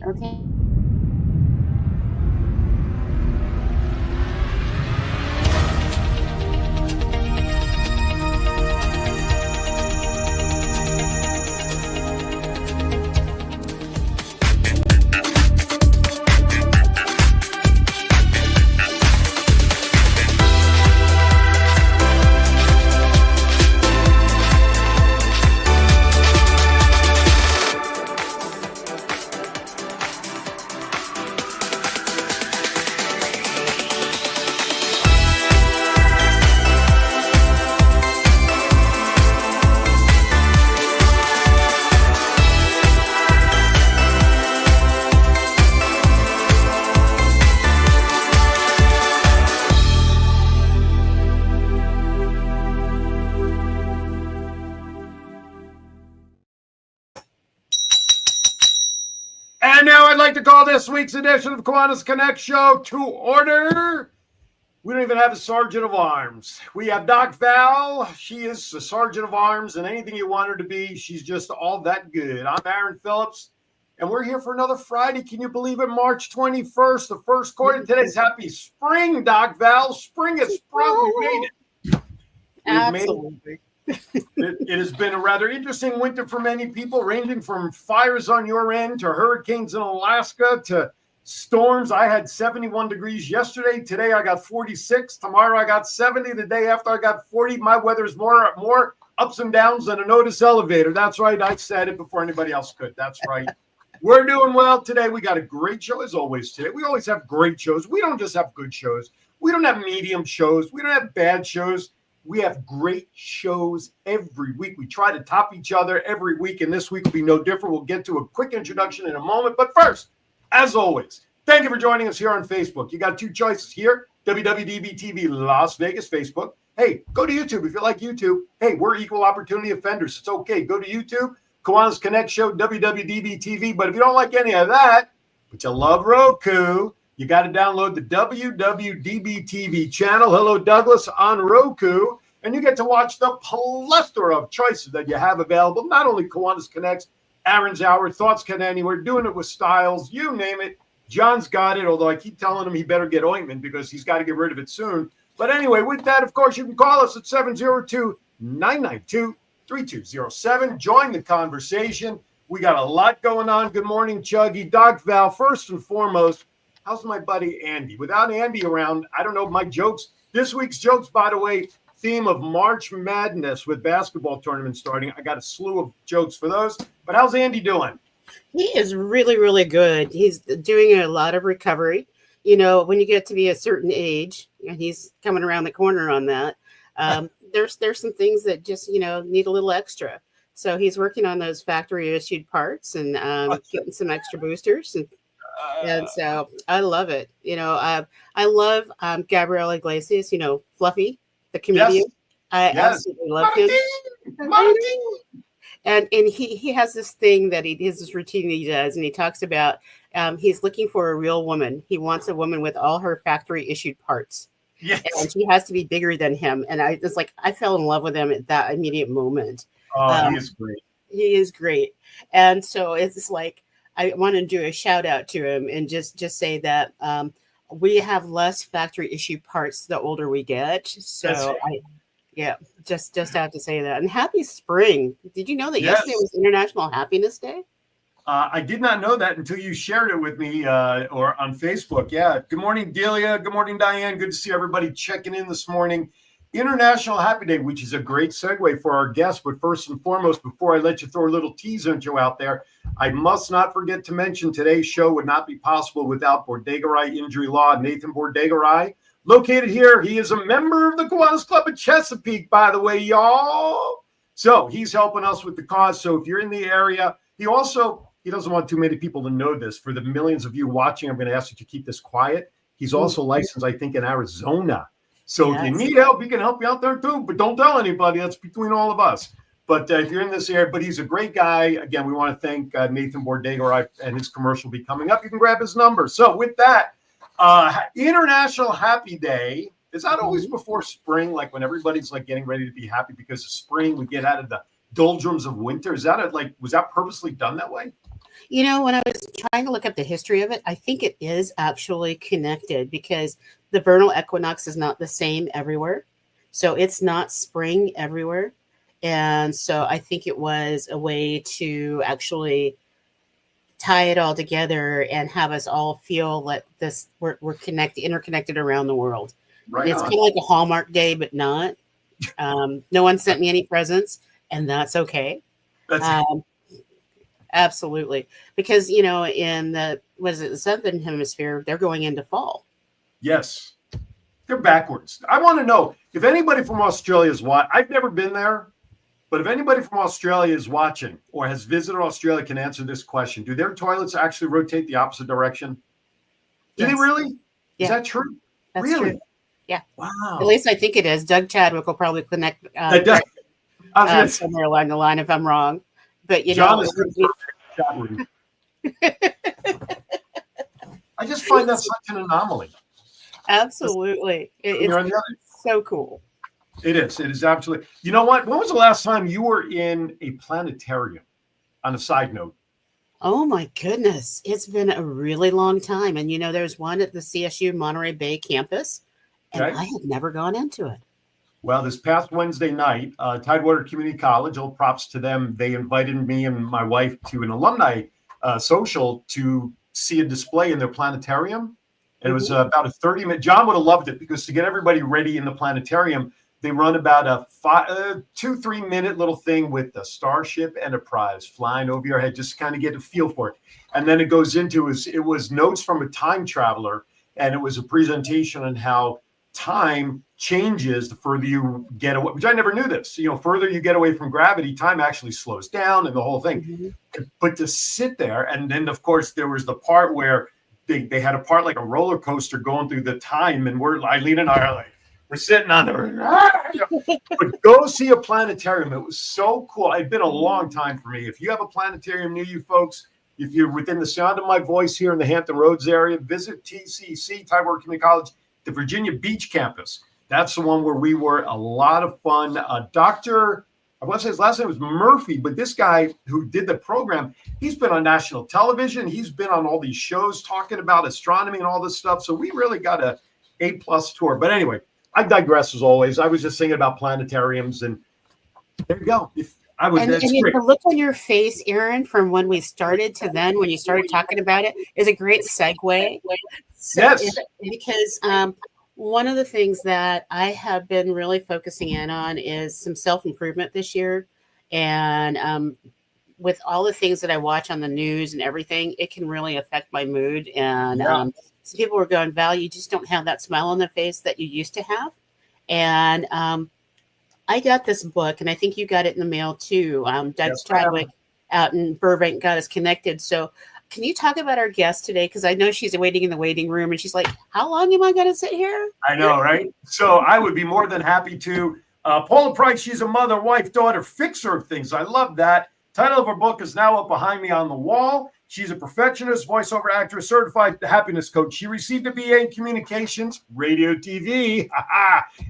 Okay. And now I'd like to call this week's edition of Kiwanis Connects show to order. We don't even have a sergeant of arms. We have Doc Val. She is a sergeant of arms, and anything you want her to be, she's just all that good. I'm Aaron Phillips, and we're here for another Friday. Can you believe it? March 21st, the first quarter. Today's happy spring, Doc Val. Spring has sprung. We made it. Absolutely. It has been a rather interesting winter for many people, ranging from fires on your end to hurricanes in Alaska to storms. I had 71 degrees yesterday. Today I got 46. Tomorrow I got 70. The day after I got 40. My weather's more ups and downs than a Otis elevator. That's right. I said it before anybody else could. That's right. We're doing well today. We got a great show as always today. We always have great shows. We don't just have good shows. We don't have medium shows. We don't have bad shows. We have great shows every week. We try to top each other every week, and this week will be no different. We'll get to a quick introduction in a moment. But first, as always, thank you for joining us here on Facebook. You got two choices here, WWDBTV Las Vegas Facebook. Hey, go to YouTube if you like YouTube. Hey, we're equal opportunity offenders. It's okay. Go to YouTube, Kiwanis Connects Show, WWDBTV. But if you don't like any of that, but you love Roku, you got to download the WWDBTV channel. Hello, Douglas, on Roku. And you get to watch the plethora of choices that you have available. Not only Kiwanis Connects, Aaron's Hour, Thoughts Can Anywhere, doing it with Styles, you name it. John's got it, although I keep telling him he better get ointment because he's got to get rid of it soon. But anyway, with that, of course, you can call us at 702-992-3207. Join the conversation. We got a lot going on. Good morning, Chuggy. Doc Val, first and foremost, how's my buddy Andy? Without Andy around, I don't know my jokes. This week's jokes, by the way, theme of March Madness with basketball tournament starting. I got a slew of jokes for those. But how's Andy doing? He is really, really good. He's doing a lot of recovery. You know, when you get to be a certain age, and he's coming around the corner on that, there's some things that just, need a little extra. So he's working on those factory issued parts and getting some extra boosters. And so I love it. I love Gabriel Iglesias, Fluffy, the comedian. Yes. I absolutely love him. And he has this thing that he has this routine that he does, and he talks about he's looking for a real woman. He wants a woman with all her factory issued parts. Yes. And she has to be bigger than him. And I fell in love with him at that immediate moment. Oh, he is great. He is great. And so it's like, I want to do a shout out to him and just say that we have less factory issue parts the older we get. So just have to say that. And happy spring. Did you know that yesterday was International Happiness Day? I did not know that until you shared it with me or on Facebook. Yeah. Good morning, Delia. Good morning, Diane. Good to see everybody checking in this morning. International Happy Day, which is a great segue for our guest. But first and foremost, before I let you throw a little teaser intro out there, I must not forget to mention today's show would not be possible without Bordegaray Injury Law. Nathan Bordegaray, located here. He is a member of the Kiwanis Club of Chesapeake, by the way, y'all. So he's helping us with the cause. So if you're in the area, he doesn't want too many people to know this. For the millions of you watching, I'm going to ask you to keep this quiet. He's also licensed, I think, in Arizona. So if you need help, he can help you out there too. But don't tell anybody. That's between all of us. But if you're in this area, but he's a great guy. Again, we want to thank Nathan Bordegaray, and his commercial will be coming up. You can grab his number. So with that, International Happy Day. Is that always before spring? Like when everybody's like getting ready to be happy because of spring, we get out of the doldrums of winter. Is that was that purposely done that way? When I was trying to look up the history of it, I think it is actually connected because the vernal equinox is not the same everywhere. So it's not spring everywhere. And so I think it was a way to actually tie it all together and have us all feel like we're interconnected around the world. Right It's on. kind of like a Hallmark day, but not. No one sent me any presents, and that's okay. That's Um, Absolutely. Because, in the Southern Hemisphere, they're going into fall. yes. They're backwards. I want to know if anybody from Australia is watching. I've never been there, but if anybody from Australia is watching or has visited Australia can answer this question. Do their toilets actually rotate the opposite direction? Do they Yes. really? Yeah. Is that true? That's Really? true. Yeah. Wow. At least I think it is. Doug Chadwick will probably connect I was gonna say, somewhere along the line if I'm wrong. But, John is confirmed. I just find that such an anomaly. Absolutely. It's so cool. It is. It is absolutely. You know what? When was the last time you were in a planetarium? On a side note. Oh my goodness. It's been a really long time. And there's one at the CSU Monterey Bay campus, and Okay. I had never gone into it. Well, this past Wednesday night, Tidewater Community College, all props to them. They invited me and my wife to an alumni social to see a display in their planetarium. And it was about a 30-minute. John would have loved it because to get everybody ready in the planetarium, they run about a 2-3 minute little thing with the Starship Enterprise flying over your head, just to kind of get a feel for it. And then it goes into it was notes from a time traveler, and it was a presentation on how time changes the further you get away, which I never knew this. Further you get away from gravity, time actually slows down and the whole thing. Mm-hmm. But to sit there, and then of course there was the part where they had a part like a roller coaster going through the time, and Eileen and I are like, we're sitting on there. But go see a planetarium. It was so cool. It's been a long time for me. If you have a planetarium near you folks, if you're within the sound of my voice here in the Hampton Roads area, visit TCC, Tidewater Community College, the Virginia Beach campus. That's the one where we were. A lot of fun. Dr. I want to say his last name was Murphy, but this guy who did the program, he's been on national television. He's been on all these shows talking about astronomy and all this stuff. So we really got a A+ tour. But anyway, I digress as always. I was just thinking about planetariums, and there you go. And the look on your face, Aaron, from when we started to then, when you started talking about it, is a great segue. So, yes. Because one of the things that I have been really focusing in on is some self-improvement this year. And with all the things that I watch on the news and everything, it can really affect my mood. And some people were going, Val, you just don't have that smile on the face that you used to have. And I got this book, and I think you got it in the mail too. Doug Chadwick out in Burbank got us connected. So can you talk about our guest today? Because I know she's waiting in the waiting room, and she's like, how long am I going to sit here? I know, right? So I would be more than happy to. Paula Price, she's a mother, wife, daughter, fixer of things. I love that. Title of her book is now up behind me on the wall. She's a perfectionist, voiceover actress, certified happiness coach. She received a BA in communications, radio, TV,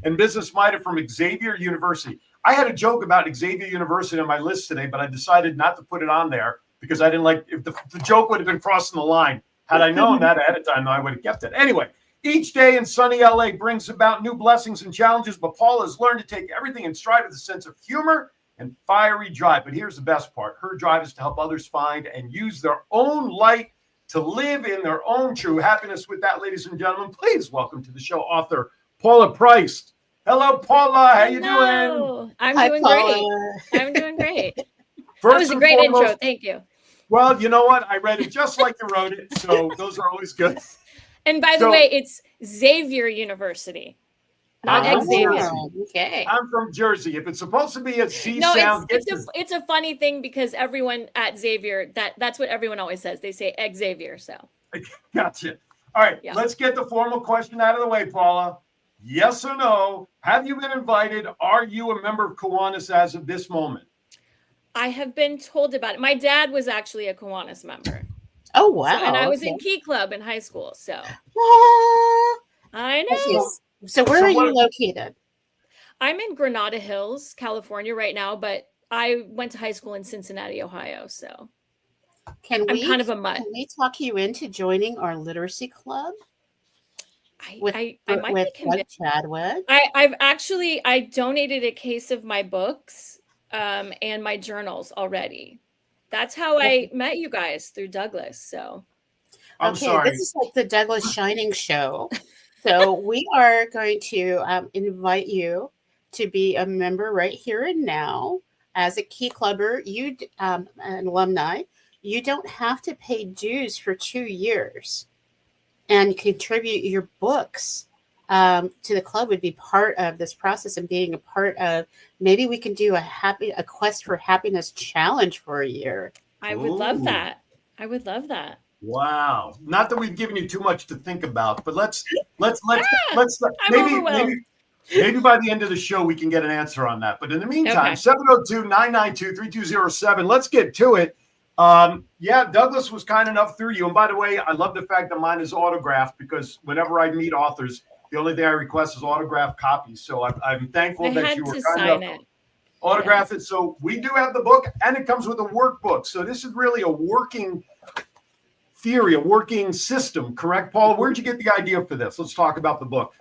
and business minor from Xavier University. I had a joke about Xavier University on my list today, but I decided not to put it on there because I didn't like if the joke would have been crossing the line. Had I known that ahead of time, I would have kept it. Anyway, each day in sunny LA brings about new blessings and challenges, but Paula has learned to take everything in stride with a sense of humor and fiery drive. But here's the best part. Her drive is to help others find and use their own light to live in their own true happiness. With that, ladies and gentlemen, please welcome to the show author Paula Price. Hello, Paula. How you doing? I'm doing great. I'm doing great. That was a great intro. Thank you. Well, you know what? I read it just like you wrote it. So those are always good. And by the way, it's Xavier University. Not Xavier. Okay. I'm from Jersey. If it's supposed to be a C sound, it's a funny thing because everyone at Xavier, that's what everyone always says. They say Xavier. So gotcha. All right, Let's get the formal question out of the way, Paula. Yes or no? Have you been invited? Are you a member of Kiwanis as of this moment? I have been told about it. My dad was actually a Kiwanis member. Oh wow! And I was in Key Club in high school. So I know. So where are you located? I'm in Granada Hills, California right now, but I went to high school in Cincinnati, Ohio. So I'm kind of a mutt. can we talk you into joining our literacy club with I might be Doug convinced. Chadwick? I donated a case of my books and my journals already. That's how I met you guys, through Douglas. So I'm Okay, sorry. this is like the Douglas Shining Show. So we are going to invite you to be a member right here and now. As a key clubber, an alumni, you don't have to pay dues for 2 years, and contribute your books to the club would be part of this process, and being a part of, maybe we can do a quest for happiness challenge for a year. I would love Ooh. that. I would love that. Wow. Not that we've given you too much to think about, but let's I'm maybe overwhelmed. maybe by the end of the show we can get an answer on that. But in the meantime, Okay. 702-992-3207. Let's get to it. Yeah, Douglas was kind enough through you. And by the way, I love the fact that mine is autographed, because whenever I meet authors, the only thing I request is autographed copies. So I'm thankful I that had you were to kind sign enough it. autograph it. So we do have the book, and it comes with a workbook. So this is really a working theory, a working system, correct, Paul? Where'd you get the idea for this? Let's talk about the book.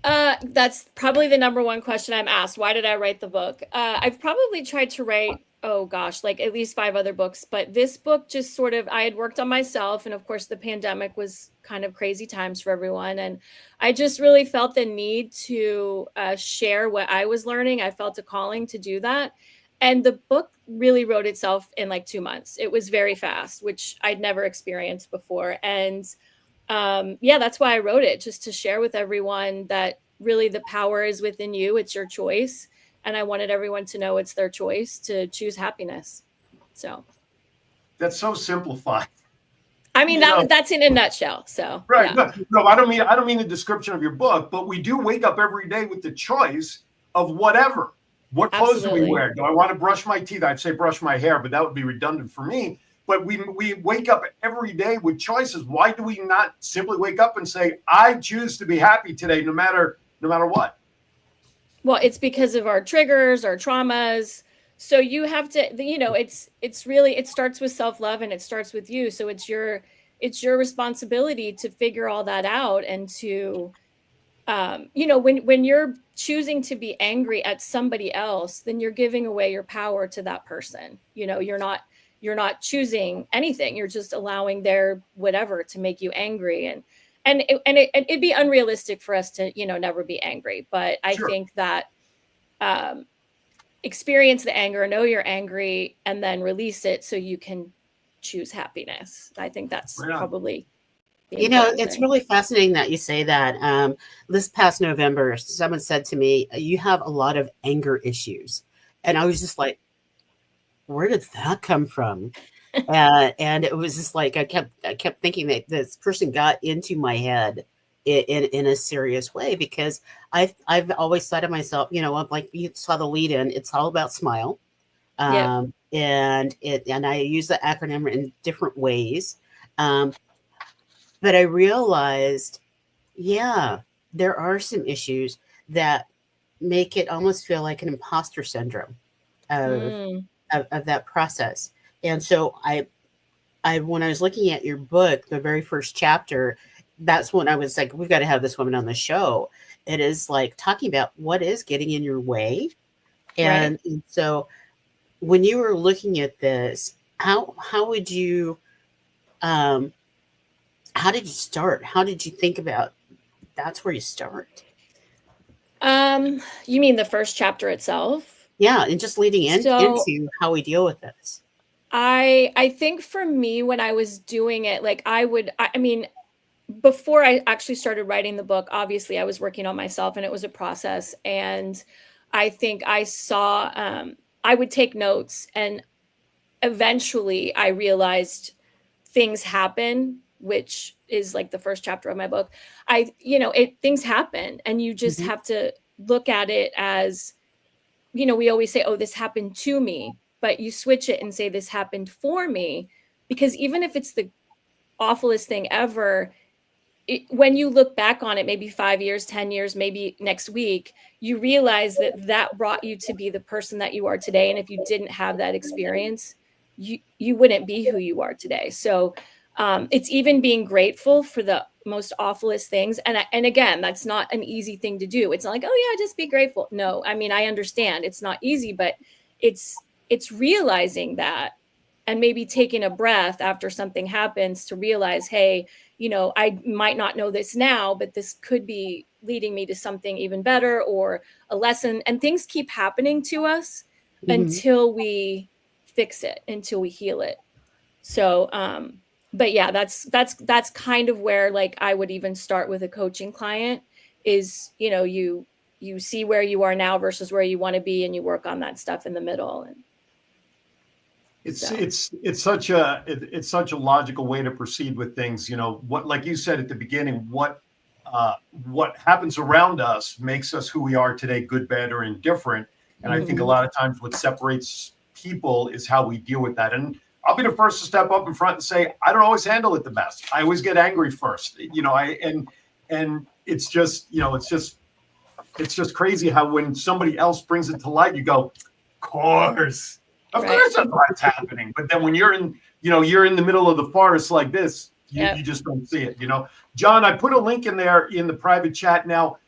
That's probably the number one question I'm asked. Why did I write the book? I've probably tried to write, oh gosh, like at least 5 other books, but this book just sort of, I had worked on myself, and of course the pandemic was kind of crazy times for everyone, and I just really felt the need to share what I was learning. I felt a calling to do that, and the book really wrote itself in like 2 months. It was very fast, which I'd never experienced before, and yeah, that's why I wrote it, just to share with everyone that really the power is within you. It's your choice. And I wanted everyone to know it's their choice to choose happiness. So That's so simplified. I mean, that's in a nutshell. So right. yeah. No, I don't mean the description of your book, but we do wake up every day with the choice of whatever. What clothes do we Absolutely. wear? Do I want to brush my teeth? I'd say brush my hair, but that would be redundant for me. But we wake up every day with choices. Why do we not simply wake up and say, I choose to be happy today, no matter what? Well, it's because of our triggers, our traumas. So you have to, it's really, it starts with self-love, and it starts with you. So it's your responsibility to figure all that out, and to, when you're choosing to be angry at somebody else, then you're giving away your power to that person. You're not choosing anything. You're just allowing their whatever to make you angry. And it'd be unrealistic for us to, never be angry. But I think that experience the anger, know you're angry, and then release it so you can choose happiness. I think that's probably it's really fascinating that you say that. This past November, someone said to me, you have a lot of anger issues. And I was just like, where did that come from? And it was just like I kept thinking that this person got into my head in a serious way, because I've always thought of myself, like you saw the lead in, it's all about smile. And I use the acronym in different ways. But I realized, there are some issues that make it almost feel like an imposter syndrome of that process. And so I when I was looking at your book, the very first chapter, that's when I was like, we've got to have this woman on the show. It is like talking about what is getting in your way. And so when you were looking at this, how would you, how did you start? How did you think about that's where you start? You mean the first chapter itself? Yeah, and just leading into how we deal with this. I think for me, when I was doing it, like I mean, before I actually started writing the book, obviously I was working on myself, and it was a process. And I think I saw, I would take notes, and eventually I realized things happen, which is like the first chapter of my book. Things happen, and you just have to look at it as, we always say, oh, this happened to me, but you switch it and say, this happened for me. Because even if it's the awfulest thing ever, when you look back on it, maybe 5 years, 10 years, maybe next week, you realize that brought you to be the person that you are today. And if you didn't have that experience, you wouldn't be who you are today. So it's even being grateful for the most awfulest things. And again, that's not an easy thing to do. It's not like, oh yeah, just be grateful. No, I mean, I understand it's not easy, but it's realizing that, and maybe taking a breath after something happens to realize, hey, I might not know this now, but this could be leading me to something even better or a lesson. And things keep happening to us until we fix it, until we heal it. So, but yeah, that's kind of where, like, I would even start with a coaching client is, you see where you are now versus where you want to be, and you work on that stuff in the middle. And it's such a logical way to proceed with things. What, like you said at the beginning, what happens around us makes us who we are today, good, bad, or indifferent. And I think a lot of times what separates people is how we deal with that. And I'll be the first to step up in front and say, I don't always handle it the best. I always get angry first, and it's just crazy how when somebody else brings it to light, you go, of course that's what's happening. But then when you're in the middle of the forest like this, you just don't see it. John, I put a link in there in the private chat. Now,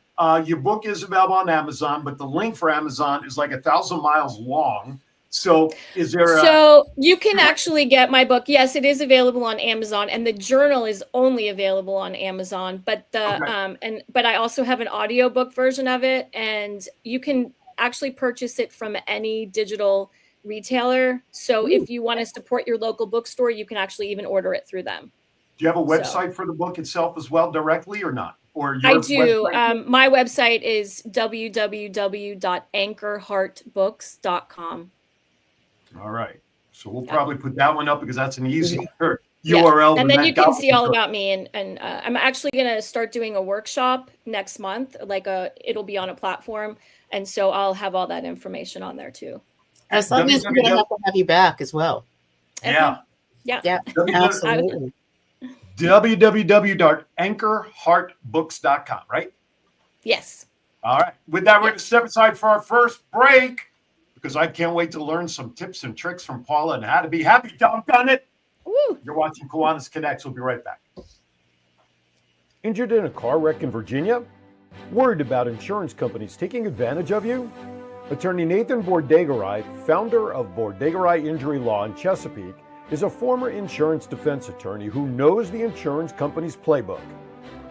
your book is available on Amazon, but the link for Amazon is like 1,000 miles long. So is there So you can actually get my book. Yes, it is available on Amazon, and the journal is only available on Amazon, but but I also have an audiobook version of it, and you can actually purchase it from any digital retailer. So if you want to support your local bookstore, you can actually even order it through them. Do you have a website for the book itself as well, directly, or not? Or I do. My website is www.anchorheartbooks.com. All right. So we'll probably put that one up because that's an easier URL. And then you can see all about me. And I'm actually going to start doing a workshop next month. It'll be on a platform. And so I'll have all that information on there too. As long as we're going to have you back as well. Yeah. Absolutely. www.anchorheartbooks.com, right? Yes. All right. With that, we're going to step aside for our first break because I can't wait to learn some tips and tricks from Paula and how to be happy. Doggone it. Woo. You're watching Kiwanis Connects. We'll be right back. Injured in a car wreck in Virginia? Worried about insurance companies taking advantage of you? Attorney Nathan Bordegaray, founder of Bordegaray Injury Law in Chesapeake, is a former insurance defense attorney who knows the insurance company's playbook.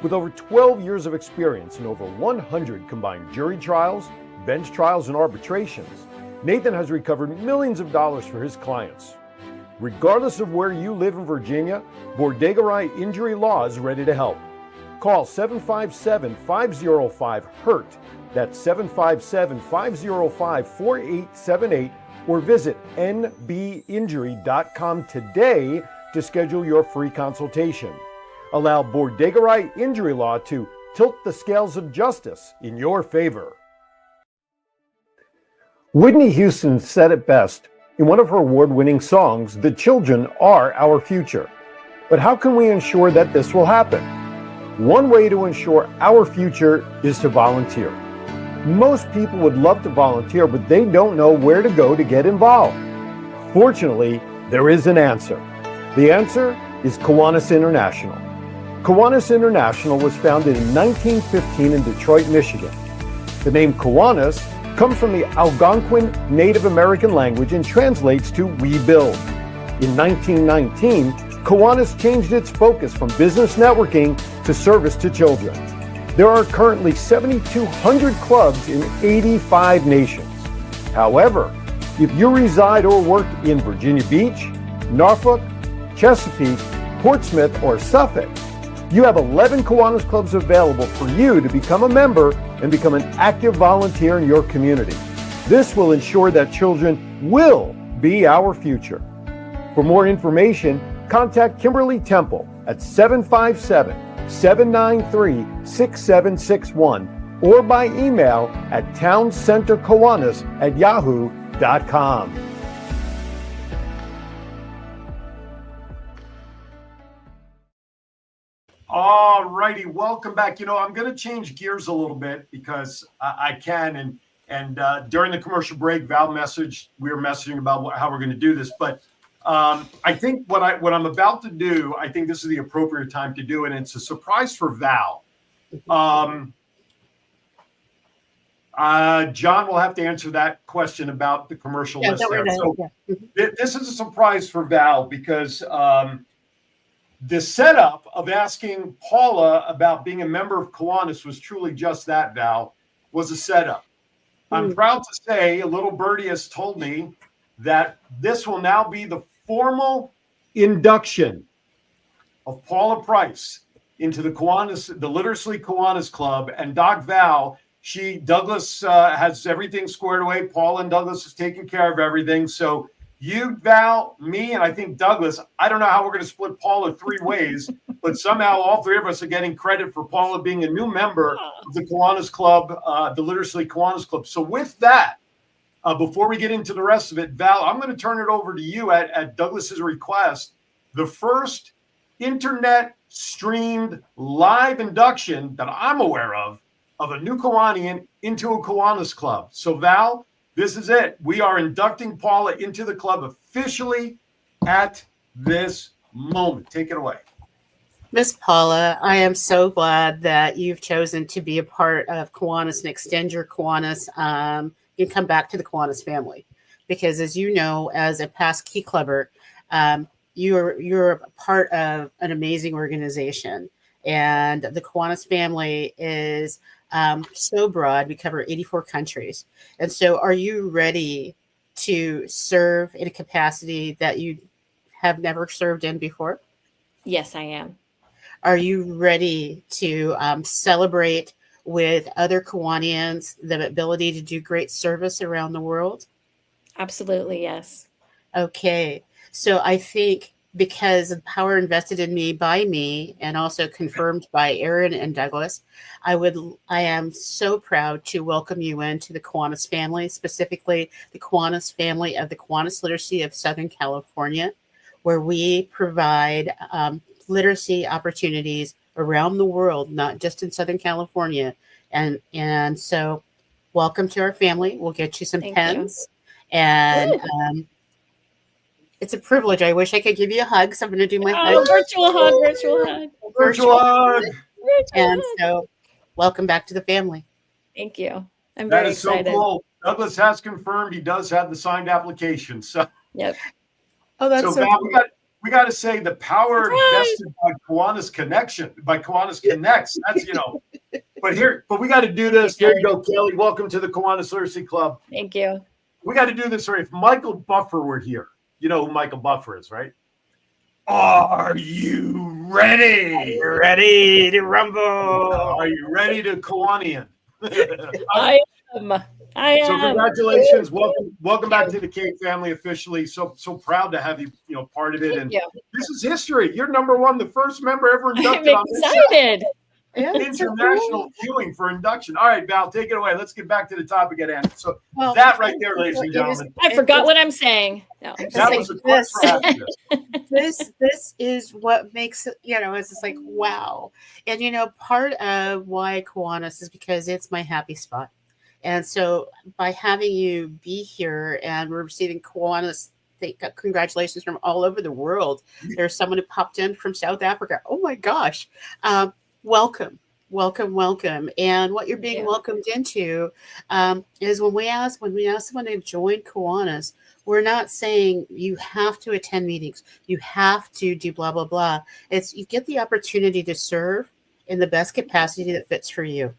With over 12 years of experience and over 100 combined jury trials, bench trials, and arbitrations, Nathan has recovered millions of dollars for his clients. Regardless of where you live in Virginia, Bordegaray Injury Law is ready to help. Call 757-505-HURT. That's 757-505-4878, or visit nbinjury.com today to schedule your free consultation. Allow Bordegaray Injury Law to tilt the scales of justice in your favor. Whitney Houston said it best in one of her award-winning songs, "The children are our future." But how can we ensure that this will happen? One way to ensure our future is to volunteer. Most people would love to volunteer, but they don't know where to go to get involved. Fortunately, there is an answer. The answer is Kiwanis International. Kiwanis International was founded in 1915 in Detroit, Michigan. The name Kiwanis comes from the Algonquin Native American language and translates to "we build." In 1919, Kiwanis changed its focus from business networking to service to children. There are currently 7,200 clubs in 85 nations. However, if you reside or work in Virginia Beach, Norfolk, Chesapeake, Portsmouth, or Suffolk, you have 11 Kiwanis clubs available for you to become a member and become an active volunteer in your community. This will ensure that children will be our future. For more information, contact Kimberly Temple at 757-793-6761 or by email at towncenterkiwanis@yahoo.com. All righty, welcome back. I'm going to change gears a little bit because I can. And during the commercial break, we were messaging about how we're going to do this. But I think what I'm about to do, I think this is the appropriate time to do it. And it's a surprise for Val. John will have to answer that question about the commercial list there. So this is a surprise for Val because the setup of asking Paula about being a member of Kiwanis was truly just that, Val, was a setup. I'm proud to say a little birdie has told me that this will now be the formal induction of Paula Price into the Kiwanis, the Literacy Kiwanis Club, and Doc Val. Douglas has everything squared away. Paula and Douglas is taking care of everything. So you, Val, me, and I think Douglas, I don't know how we're going to split Paula 3 ways, but somehow all 3 of us are getting credit for Paula being a new member of the Kiwanis Club, the Literacy Kiwanis Club. So with that, before we get into the rest of it, Val, I'm going to turn it over to you at Douglas's request. The first internet streamed live induction that I'm aware of a new Kiwanian into a Kiwanis Club. So Val, this is it. We are inducting Paula into the club officially at this moment. Take it away. Miss Paula, I am so glad that you've chosen to be a part of Kiwanis and extend your Kiwanis. You come back to the Kiwanis family, because as you know, as a past Key Clubber, you're a part of an amazing organization, and the Kiwanis family is so broad. We cover 84 countries, and so are you ready to serve in a capacity that you have never served in before? Yes, I am. Are you ready to celebrate with other Kiwanians the ability to do great service around the world? Absolutely, yes. Okay. So I think because of the power invested in me by me and also confirmed by Aaron and Douglas, I am so proud to welcome you into the Kiwanis family, specifically the Kiwanis family of the Kiwanis Literacy of Southern California, where we provide literacy opportunities around the world, not just in Southern California. And so welcome to our family. We'll get you some pens. And it's a privilege. I wish I could give you a hug. So I'm going to do my hug. Virtual hug. Virtual hug. And so welcome back to the family. Thank you. I'm very excited. So cool. Douglas has confirmed he does have the signed application. So yep. Oh, that's so Val, cool. we got to say the power invested by Kiwanis Connects. That's, but we got to do this. There you go, Kelly. Welcome to the Kiwanis Literacy Club. Thank you. We got to do this. Right? If Michael Buffer were here, you know who Michael Buffer is, right? Are you ready? Are you ready to rumble? Are you ready to Kiwanian? I am. So congratulations. Welcome back to the K family officially. So proud to have you, part of it. Thank you. This is history. You're number one, the first member ever inducted I'm on this excited. Yeah, international queuing for induction. All right, Val, take it away. Let's get back to the topic at hand. So that right there, ladies and gentlemen. I forgot what I'm saying. No, that was a quick practice. This is what makes it, it's just like, wow. And, part of why Kiwanis is because it's my happy spot. And so by having you be here, and we're receiving Kiwanis congratulations from all over the world. There's someone who popped in from South Africa. Oh my gosh. Welcome. And what you're being welcomed into is when we ask someone to join Kiwanis, we're not saying you have to attend meetings, you have to do blah, blah, blah. It's you get the opportunity to serve in the best capacity that fits for you.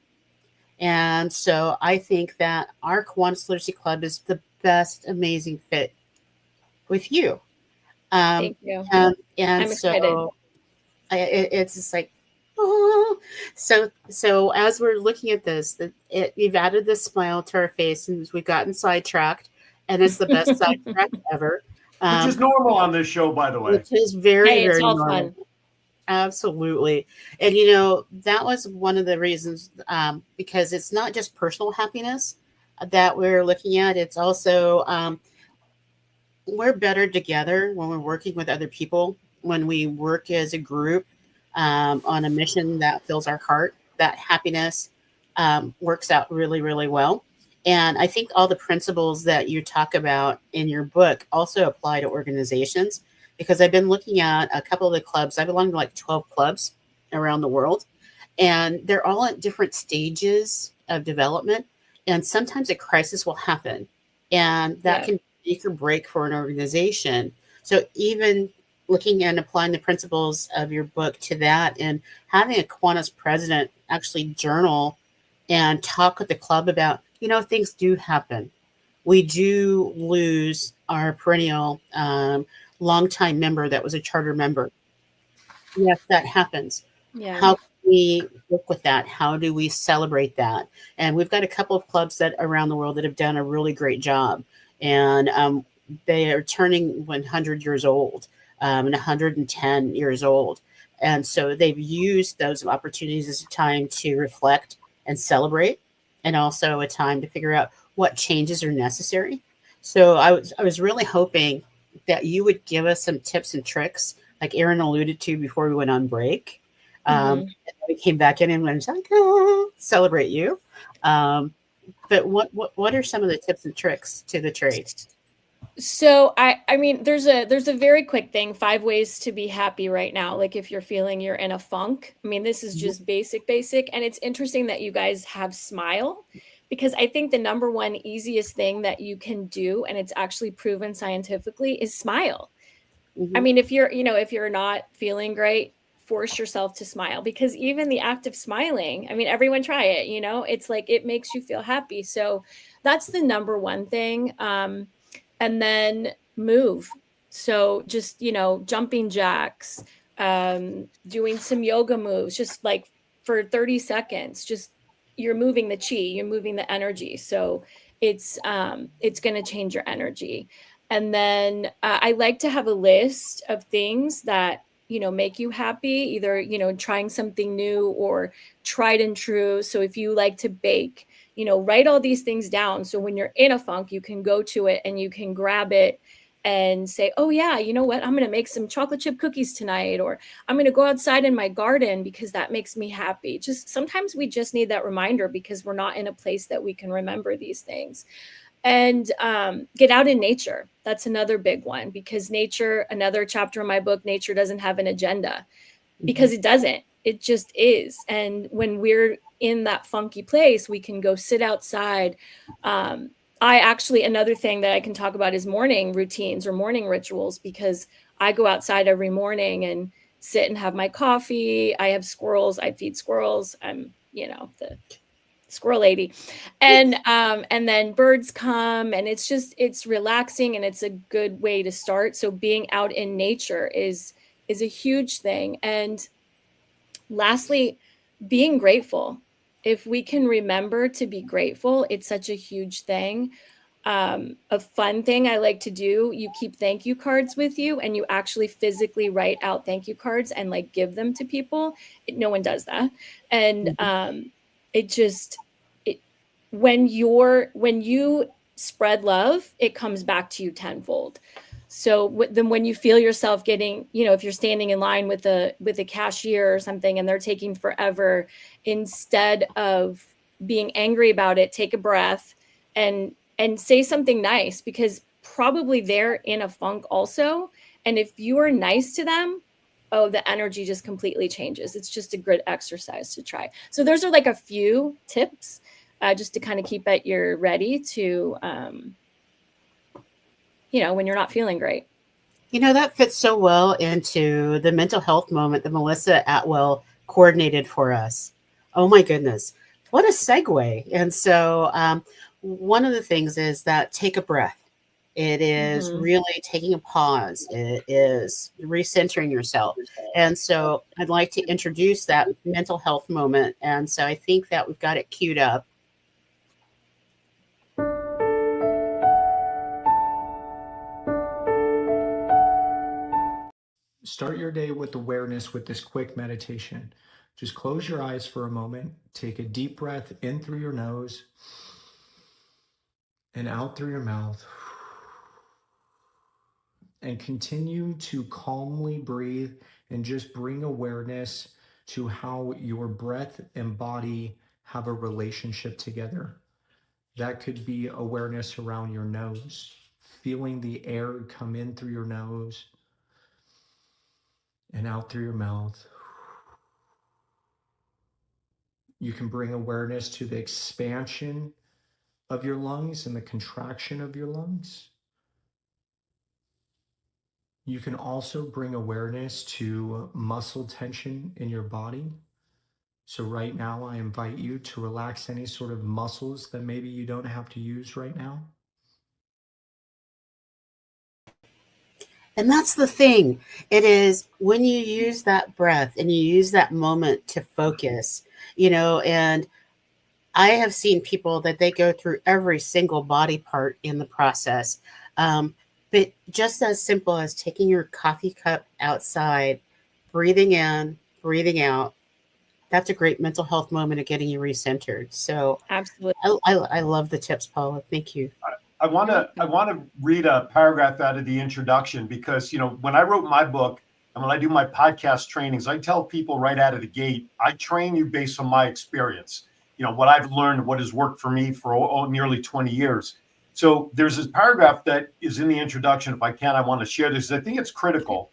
And so I think that our Kiwanis Literacy Club is the best, amazing fit with you. Thank you. And I'm excited. so it's just like, oh. So as we're looking at this, you've added this smile to our face, and we've gotten sidetracked, and it's the best sidetrack ever. Which is normal on this show, by the way. Which is very, it's very all normal. fun. Absolutely. And, that was one of the reasons, because it's not just personal happiness that we're looking at. It's also we're better together when we're working with other people, when we work as a group on a mission that fills our heart. That happiness works out really, really well. And I think all the principles that you talk about in your book also apply to organizations, because I've been looking at a couple of the clubs. I belong to like 12 clubs around the world, and they're all at different stages of development. And sometimes a crisis will happen, and that Yeah. can make or break for an organization. So, even looking and applying the principles of your book to that, and having a Kiwanis president actually journal and talk with the club about, things do happen. We do lose our perennial longtime member that was a charter member. Yes, that happens. Yeah. How can we work with that? How do we celebrate that? And we've got a couple of clubs that around the world that have done a really great job, and they are turning 100 years old, and 110 years old, and so they've used those opportunities as a time to reflect and celebrate, and also a time to figure out what changes are necessary. So I was really hoping that you would give us some tips and tricks, like Aaron alluded to before we went on break. Mhm. And then we came back in and went like, celebrate you. Um, but what are some of the tips and tricks to the trade? So I mean there's a very quick thing, 5 ways to be happy right now. Like if you're feeling you're in a funk. I mean, this is Mhm. just basic, and it's interesting that you guys have smile, because I think the number one easiest thing that you can do, and it's actually proven scientifically, is smile. I Mhm. mean, if you're not feeling great, force yourself to smile, because even the act of smiling, I mean, everyone try it, it's like it makes you feel happy. So that's the number one thing. And then move. So just, jumping jacks, doing some yoga moves, just like for 30 seconds, just you're moving the chi, you're moving the energy. So it's going to change your energy. And then I like to have a list of things that, make you happy, either, trying something new or tried and true. So if you like to bake, write all these things down. So when you're in a funk, you can go to it and you can grab it and say, oh, yeah, you know what? I'm going to make some chocolate chip cookies tonight, or I'm going to go outside in my garden because that makes me happy. Just sometimes we just need that reminder because we're not in a place that we can remember these things. And get out in nature. That's another big one, because nature, another chapter in my book, nature doesn't have an agenda, because it doesn't. It just is. And when we're in that funky place, we can go sit outside. I actually, another thing that I can talk about is morning routines or morning rituals, because I go outside every morning and sit and have my coffee. I have squirrels. I feed squirrels. I'm, the squirrel lady. And then birds come, and it's relaxing, and it's a good way to start. So being out in nature is a huge thing. And lastly, being grateful. If we can remember to be grateful, it's such a huge thing. A fun thing I like to do, you keep thank you cards with you, and you actually physically write out thank you cards and like give them to people. No one does that. And it just it when you spread love, it comes back to you tenfold. So then when you feel yourself getting, if you're standing in line with a cashier or something and they're taking forever, instead of being angry about it, take a breath and say something nice, because probably they're in a funk also. And if you are nice to them, oh, the energy just completely changes. It's just a good exercise to try. So those are like a few tips, just to kind of keep at your ready to, when you're not feeling great. That fits so well into the mental health moment that Melissa Atwell coordinated for us. Oh my goodness. What a segue. And so, one of the things is that take a breath. It is Mhm. really taking a pause. It is recentering yourself. And so, I'd like to introduce that mental health moment. And so, I think that we've got it queued up. Start your day with awareness with this quick meditation. Just close your eyes for a moment. Take a deep breath in through your nose and out through your mouth. And continue to calmly breathe and just bring awareness to how your breath and body have a relationship together. That could be awareness around your nose, feeling the air come in through your nose and out through your mouth. You can bring awareness to the expansion of your lungs and the contraction of your lungs. You can also bring awareness to muscle tension in your body. So right now, I invite you to relax any sort of muscles that maybe you don't have to use right now. And that's the thing. It is when you use that breath and you use that moment to focus, and I have seen people that they go through every single body part in the process. But just as simple as taking your coffee cup outside, breathing in, breathing out, that's a great mental health moment of getting you recentered. So Absolutely. I love the tips, Paula. Thank you. I want to read a paragraph out of the introduction because, when I wrote my book and when I do my podcast trainings, I tell people right out of the gate, I train you based on my experience, what I've learned, what has worked for me for nearly 20 years. So there's this paragraph that is in the introduction. If I can, I want to share this. I think it's critical.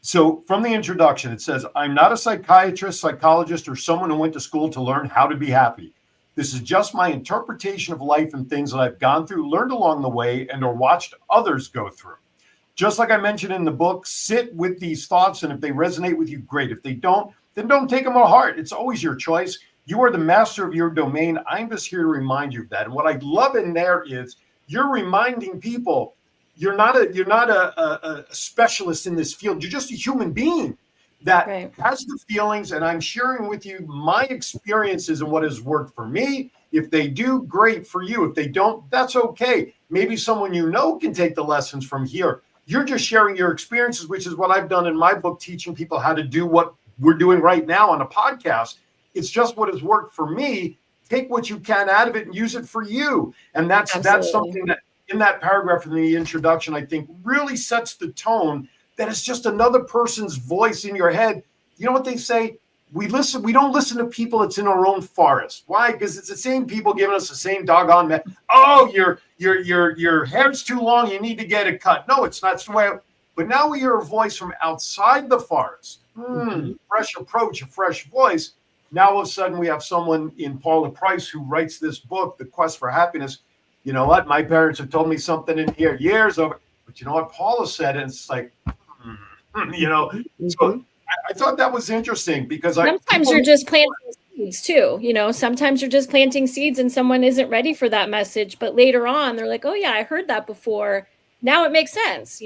So from the introduction, it says, I'm not a psychiatrist, psychologist, or someone who went to school to learn how to be happy. This is just my interpretation of life and things that I've gone through, learned along the way, and or watched others go through. Just like I mentioned in the book, sit with these thoughts, and if they resonate with you, great. If they don't, then don't take them to heart. It's always your choice. You are the master of your domain. I'm just here to remind you of that. And what I love in there is you're reminding people you're not a specialist in this field. You're just a human being that has the feelings, and I'm sharing with you my experiences and what has worked for me. If they do, great for you. If they don't, that's okay. Maybe someone can take the lessons from here. You're just sharing your experiences, which is what I've done in my book, teaching people how to do what we're doing right now on a podcast. It's just what has worked for me. Take what you can out of it and use it for you. And that's something that in that paragraph in the introduction, I think really sets the tone that it's just another person's voice in your head. You know what they say? We don't listen to people that's in our own forest. Why? Because it's the same people giving us the same doggone oh, your hair's too long, you need to get it cut. No, it's not the way. But now we hear a voice from outside the forest. Fresh approach, a fresh voice. Now all of a sudden we have someone in Paula Price who writes this book, The Quest for Happiness. You know what? My parents have told me something in here years over, but you know what? Paula said, and it's like, So I thought that was interesting because sometimes you're just planting seeds too. Sometimes you're just planting seeds and someone isn't ready for that message, but later on they're like, oh yeah, I heard that before. Now it makes sense,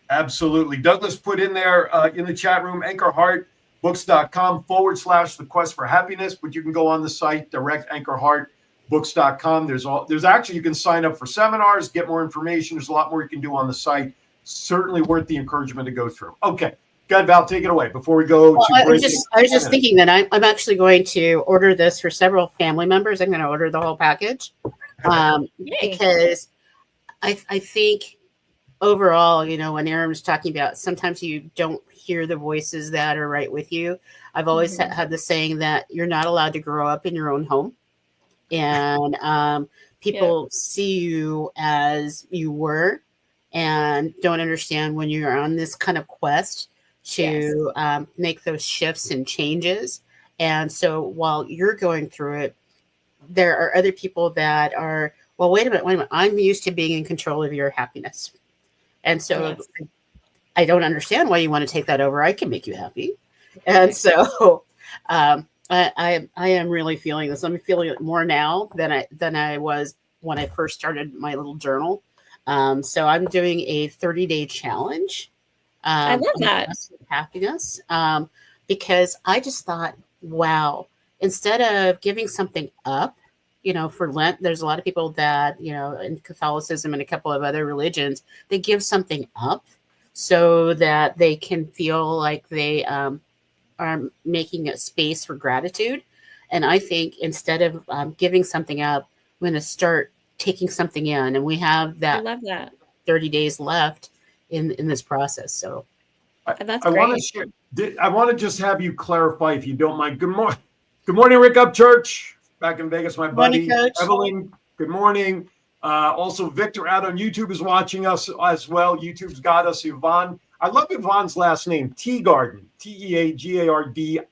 Absolutely. Douglas put in there in the chat room, anchorheartbooks.com/The Quest for Happiness, but you can go on the site, direct anchorheartbooks.com. There's actually, you can sign up for seminars, get more information. There's a lot more you can do on the site. Certainly worth the encouragement to go through. Okay. Go ahead, Val, take it away before we go to I was just thinking that I'm actually going to order this for several family members. I'm going to order the whole package because I think overall, when Aaron was talking about sometimes you don't hear the voices that are right with you. I've always had the saying that you're not allowed to grow up in your own home. And people see you as you were and don't understand when you're on this kind of quest to make those shifts and changes. And so while you're going through it, there are other people that are, well, wait a minute. I'm used to being in control of your happiness. And so I don't understand why you want to take that over. I can make you happy. And so I am really feeling this. I'm feeling it more now than I was when I first started my little journal. So I'm doing a 30-day challenge. I love that. Happiness. Because I just thought, wow, instead of giving something up, for Lent, there's a lot of people that, in Catholicism and a couple of other religions, they give something up so that they can feel like they are making a space for gratitude. And I think instead of giving something up, I'm going to start taking something in. And we have that, I love that 30 days left in this process. So that's I want to just have you clarify, if you don't mind. Good morning, Rick Up Church. Back in Vegas, my buddy. Morning, Coach. Good morning. Also, Victor out on YouTube is watching us as well. YouTube's got us. Yvonne. I love Yvonne's last name, Teagarden, Teagardin.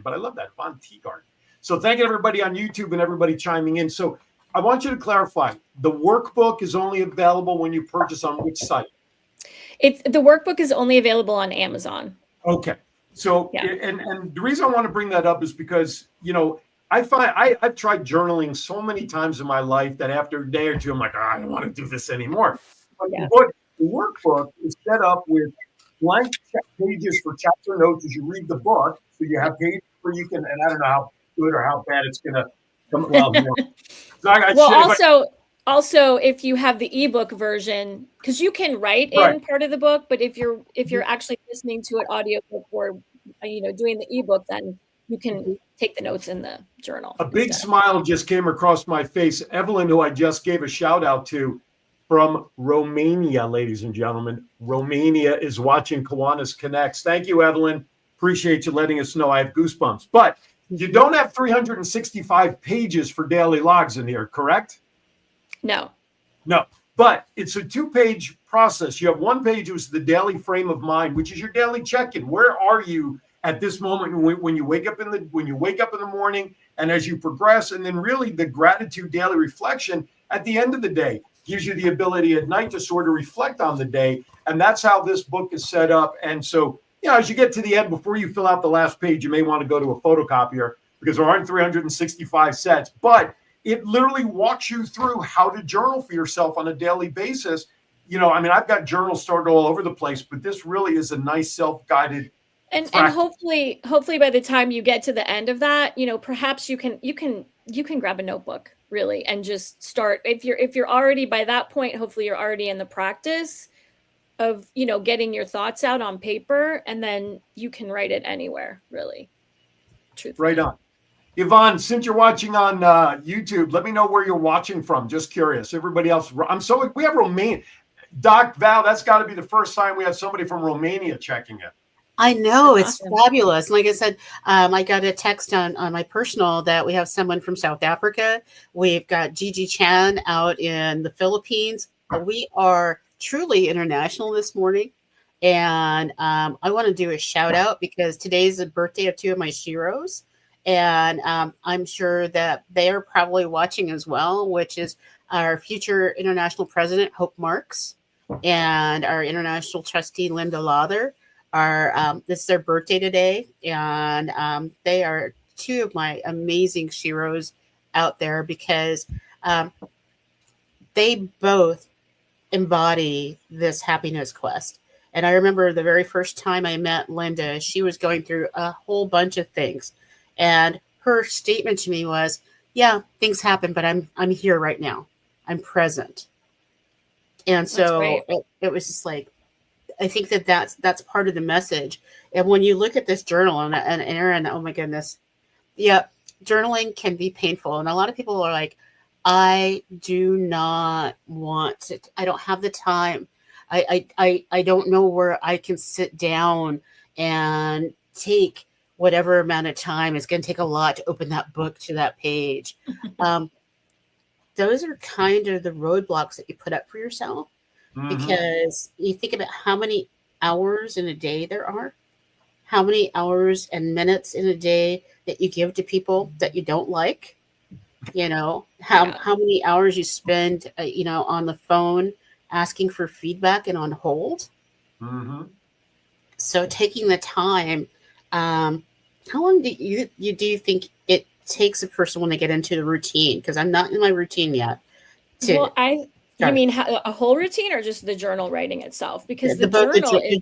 But I love that, Yvonne Teagarden. So thank you, everybody on YouTube and everybody chiming in. So I want you to clarify, the workbook is only available when you purchase on which site? The workbook is only available on Amazon. Okay. So, Yeah. and the reason I want to bring that up is because, you know, I find I've tried journaling so many times in my life that after a day or two, I'm like, I don't want to do this anymore. But Yeah. the workbook is set up with blank pages for chapter notes as you read the book. So you have pages where you can, and I don't know how good or how bad it's going to come. Well, you know, so also, if you have the ebook version, because you can write in part of the book, but if you're actually listening to an audiobook or doing the ebook, then you can take the notes in the journal. A big smile just came across my face. Evelyn, who I just gave a shout out to from Romania, ladies and gentlemen. Romania is watching Kiwanis Connects. Thank you, Evelyn. Appreciate you letting us know. I have goosebumps. But you don't have 365 pages for daily logs in here, correct? No. But it's a 2-page process. You have one page, which is the daily frame of mind, which is your daily check-in. Where are you at this moment when you wake up in the morning, and as you progress, and then really the gratitude daily reflection at the end of the day gives you the ability at night to sort of reflect on the day. And that's how this book is set up. And so, as you get to the end, before you fill out the last page, you may want to go to a photocopier because there aren't 365 sets, but it literally walks you through how to journal for yourself on a daily basis. I've got journals started all over the place, but this really is a nice self-guided. And hopefully by the time you get to the end of that, perhaps you can grab a notebook really and just start. If you're already by that point, hopefully you're already in the practice of, getting your thoughts out on paper, and then you can write it anywhere, really. Truthfully. Right on. Yvonne, since you're watching on YouTube, let me know where you're watching from. Just curious. Everybody else, we have Romania. Doc Val, that's got to be the first time we have somebody from Romania checking it. I know, it's fabulous. Like I said, I got a text on my personal that we have someone from South Africa. We've got Gigi Chan out in the Philippines. We are truly international this morning. And I want to do a shout out because today's the birthday of 2 of my Shiros. And I'm sure that they are probably watching as well, which is our future international president, Hope Marks, and our international trustee, Linda Lother. This is their birthday today, and they are 2 of my amazing Shiros out there because they both embody this happiness quest. And I remember the very first time I met Linda, she was going through a whole bunch of things. And her statement to me was, yeah, things happen, but I'm here right now. I'm present. And so it was just like, I think that's part of the message. And when you look at this journal and Aaron, oh my goodness. Yeah, journaling can be painful. And a lot of people are like, I do not want to, I don't have the time. I don't know where I can sit down and take whatever amount of time. It's going to take a lot to open that book to that page. Those are kind of the roadblocks that you put up for yourself, because you think about how many hours in a day there are, how many hours and minutes in a day that you give to people that you don't like, how many hours you spend, on the phone asking for feedback and on hold. So taking the time, how long do you think it takes a person when they get into the routine? Because I'm not in my routine yet. You mean a whole routine or just the journal writing itself? Because the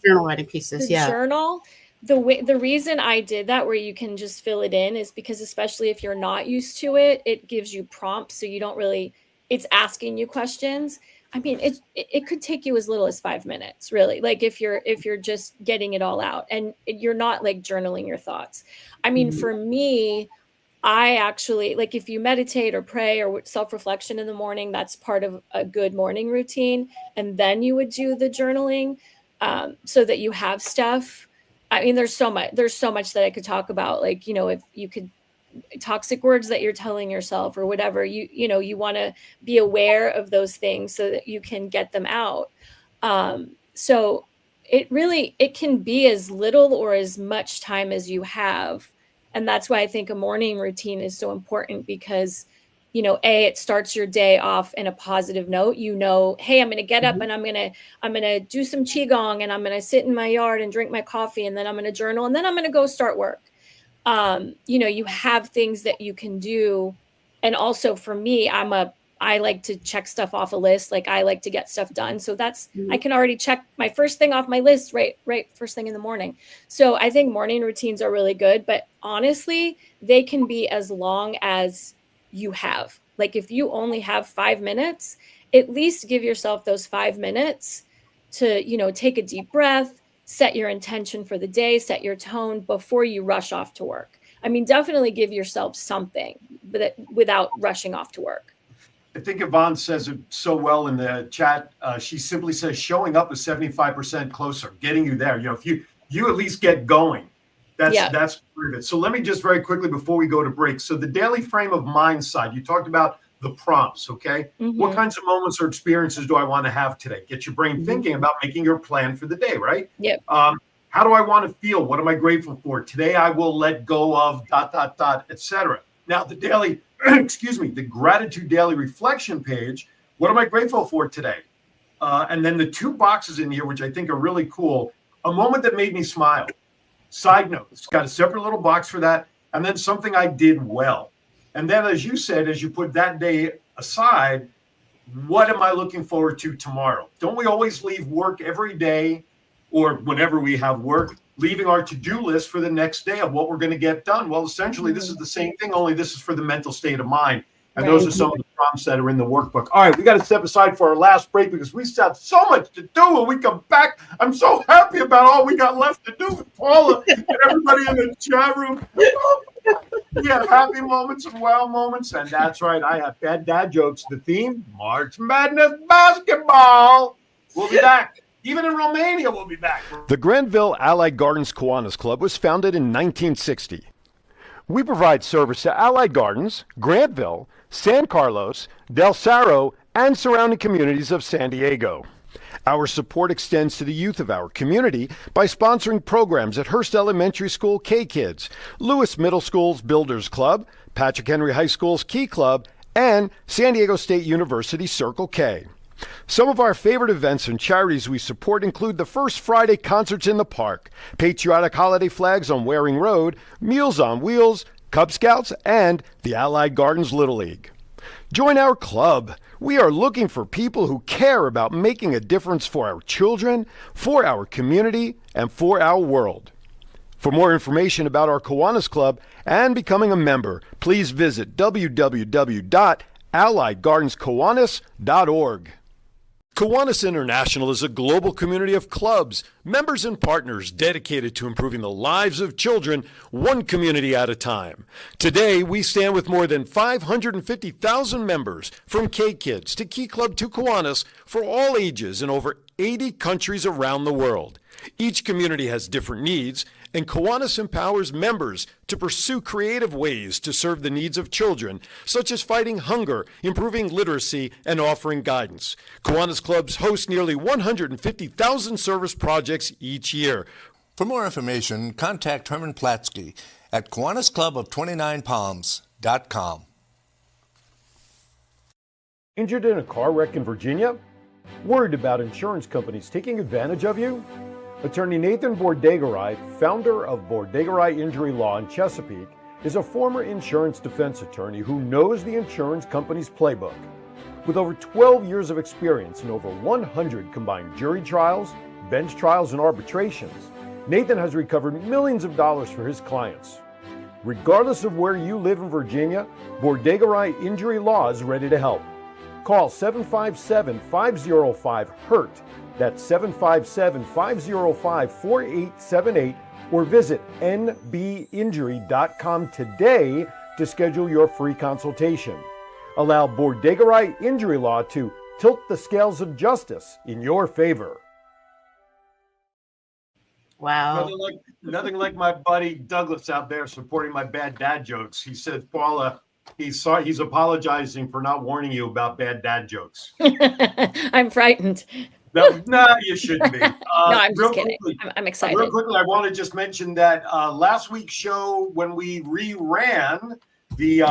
journal writing pieces, journal. The reason I did that, where you can just fill it in, is because especially if you're not used to it, it gives you prompts, so you don't really. It's asking you questions. I mean, it could take you as little as 5 minutes, really. Like if you're just getting it all out and you're not like journaling your thoughts. I mean, for me, I actually, like, if you meditate or pray or self-reflection in the morning, that's part of a good morning routine. And then you would do the journaling, so that you have stuff. I mean, there's so much that I could talk about. Like, if you could toxic words that you're telling yourself or whatever. You want to be aware of those things so that you can get them out. So it can be as little or as much time as you have. And that's why I think a morning routine is so important, because it starts your day off in a positive note. Hey, I'm going to get up and I'm going to do some qigong, and I'm going to sit in my yard and drink my coffee, and then I'm going to journal, and then I'm going to go start work. You have things that you can do. And also for me, I like to check stuff off a list. Like, I like to get stuff done. So I can already check my first thing off my list, right first thing in the morning. So I think morning routines are really good, but honestly, they can be as long as you have. Like, if you only have 5 minutes, at least give yourself those 5 minutes to, take a deep breath, set your intention for the day, set your tone before you rush off to work. I mean, definitely give yourself something, but without rushing off to work. I think Yvonne says it so well in the chat. She simply says showing up is 75% closer, getting you there. If you at least get going, that's part of it. So let me just very quickly before we go to break. So the daily frame of mind side, you talked about the prompts, okay? Mm-hmm. What kinds of moments or experiences do I want to have today? Get your brain thinking about making your plan for the day, right? Yep. How do I want to feel? What am I grateful for? Today I will let go of ... etc. Now the daily, the gratitude daily reflection page. What am I grateful for today? And then the 2 boxes in here, which I think are really cool. A moment that made me smile. Side note, it's got a separate little box for that. And then something I did well. And then, as you said, as you put that day aside, what am I looking forward to tomorrow? Don't we always leave work every day, or whenever we have work, leaving our to-do list for the next day of what we're going to get done? Well, essentially, this is the same thing, only this is for the mental state of mind. And those are some of the prompts that are in the workbook. All right, we got to step aside for our last break because we still have so much to do. When we come back, I'm so happy about all we got left to do with Paula and everybody in the chat room. Yeah, happy moments and wow moments. And that's right, I have bad dad jokes. The theme, March Madness basketball. We'll be back. Even in Romania, we'll be back. The Granville Allied Gardens Kiwanis Club was founded in 1960. We provide service to Allied Gardens, Granville, San Carlos, Del Cerro, and surrounding communities of San Diego. Our support extends to the youth of our community by sponsoring programs at Hearst Elementary School K-Kids, Lewis Middle School's Builders Club, Patrick Henry High School's Key Club, and San Diego State University Circle K. Some of our favorite events and charities we support include the First Friday Concerts in the Park, Patriotic Holiday Flags on Waring Road, Meals on Wheels, Cub Scouts, and the Allied Gardens Little League. Join our club. We are looking for people who care about making a difference for our children, for our community, and for our world. For more information about our Kiwanis Club and becoming a member, please visit www.alliedgardenskiwanis.org. Kiwanis International is a global community of clubs, members, and partners dedicated to improving the lives of children one community at a time. Today, we stand with more than 550,000 members, from K-Kids to Key Club to Kiwanis, for all ages in over 80 countries around the world. Each community has different needs, and Kiwanis empowers members to pursue creative ways to serve the needs of children, such as fighting hunger, improving literacy, and offering guidance. Kiwanis clubs host nearly 150,000 service projects each year. For more information, contact Herman Platsky at KiwanisClub of29Palms.com. Injured in a car wreck in Virginia? Worried about insurance companies taking advantage of you? Attorney Nathan Bordegaray, founder of Bordegaray Injury Law in Chesapeake, is a former insurance defense attorney who knows the insurance company's playbook. With over 12 years of experience and over 100 combined jury trials, bench trials, and arbitrations, Nathan has recovered millions of dollars for his clients. Regardless of where you live in Virginia, Bordegaray Injury Law is ready to help. Call 757-505-HURT. That's 757-505-4878, or visit nbinjury.com today to schedule your free consultation. Allow Bordegaray Injury Law to tilt the scales of justice in your favor. Wow. Nothing like my buddy Douglas out there supporting my bad dad jokes. He said, Paula, he's apologizing for not warning you about bad dad jokes. I'm frightened. No, you shouldn't be. No, I'm just kidding. Quickly, I'm excited. Real quickly, I want to just mention that last week's show, when we reran the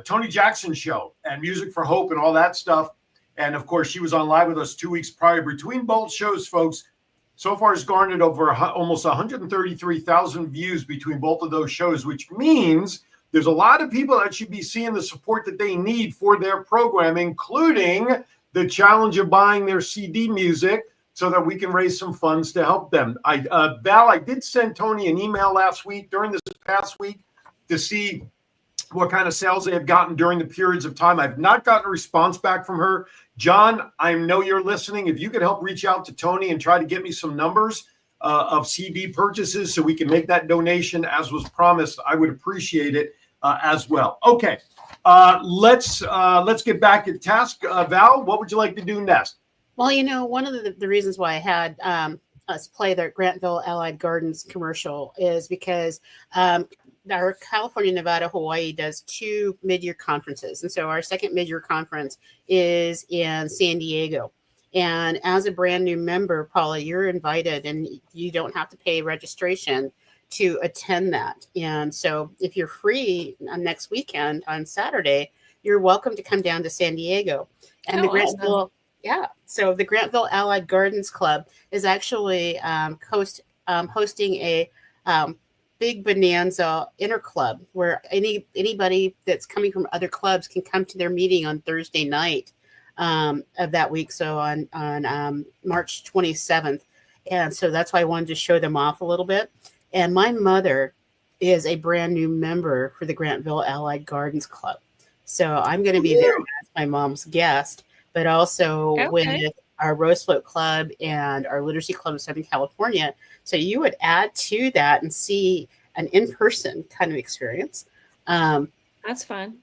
Tony Jackson show and Music for Hope and all that stuff, and of course, she was on live with us 2 weeks prior. Between both shows, folks, so far has garnered over almost 133,000 views between both of those shows, which means there's a lot of people that should be seeing the support that they need for their program, including the challenge of buying their CD music so that we can raise some funds to help them. Val, I did send Tony an email last week during this past week to see what kind of sales they have gotten during the periods of time. I've not gotten a response back from her. John, I know you're listening. If you could help reach out to Tony and try to get me some numbers of CD purchases so we can make that donation as was promised, I would appreciate it as well. Okay, let's get back at task. Val, what would you like to do next? Well, one of the reasons why I had us play the Grantville Allied Gardens commercial is because our California, Nevada, Hawaii does 2 mid-year conferences. And so our second mid-year conference is in San Diego. And as a brand new member, Paula, you're invited and you don't have to pay registration to attend that. And so if you're free next weekend on Saturday, you're welcome to come down to San Diego. And the Grantville, so the Grantville Allied Gardens Club is actually hosting a big bonanza interclub where anybody that's coming from other clubs can come to their meeting on Thursday night of that week. So on March 27th. And so that's why I wanted to show them off a little bit. And my mother is a brand new member for the Grantville Allied Gardens Club. So I'm going to be there as my mom's guest, but also with our Rose Float Club and our Literacy Club of Southern California. So you would add to that and see an in-person kind of experience. That's fun.